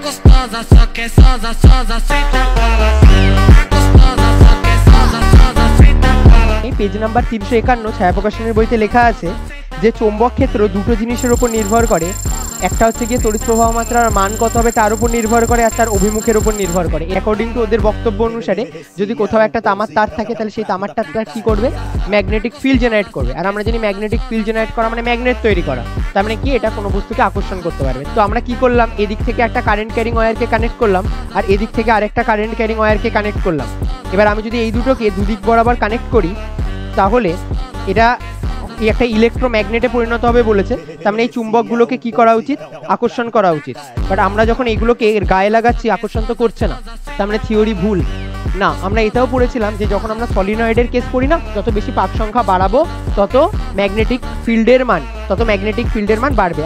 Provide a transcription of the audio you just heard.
gostosa, só que é sosa, sosa, senta para gostosa, só que é sosa, sosa, senta para। এই page number 351 ছায়া প্রকাশনের বইতে লেখা আছে যে চৌম্বক ক্ষেত্র দুটো জিনিসের উপর নির্ভর করে। একটা হচ্ছে গিয়ে তড়িৎ প্রবাহ মাত্রার মান কত হবে তার উপর নির্ভর করে, আর তার অভিমুখের উপর নির্ভর করে। অ্যাকর্ডিং টু ওদের বক্তব্য অনুসারে যদি কোথাও একটা তামার তার থাকে তাহলে সেই তামার তারটা কি করবে, ম্যাগনেটিক ফিল্ড জেনারেট করবে। আর আমরা জানি ম্যাগনেটিক ফিল্ড জেনারেট করা মানে ম্যাগনেট তৈরি করা, তার মানে কি এটা কোনো বস্তুকে আকর্ষণ করতে পারবে। তো আমরা কি করলাম, এদিক থেকে একটা কারেন্ট ক্যারিং ওয়্যারকে কানেক্ট করলাম আর এদিক থেকে আরেকটা কারেন্ট ক্যারিং ওয়্যারকে কানেক্ট করলাম। এবার আমি যদি এই দুটোকে দুদিক বরাবর কানেক্ট করি তাহলে এটা একটা ইলেকট্রোম্যাগনেটে পরিণত হবে বলেছে। তার মানে এই চুম্বকগুলোকে কি করা উচিত, আকর্ষণ করা উচিত। বাট আমরা যখন এগুলোকে গায়ে লাগাচ্ছি আকর্ষণ তো করছে না, তার মানে থিওরি ভুল না। আমরা এটাও পড়েছিলাম যে যখন আমরা সলিনয়েডের কেস পড়ি না, যত বেশি পাক সংখ্যা বাড়াবো তত ম্যাগনেটিক ফিল্ডের মান বাড়বে।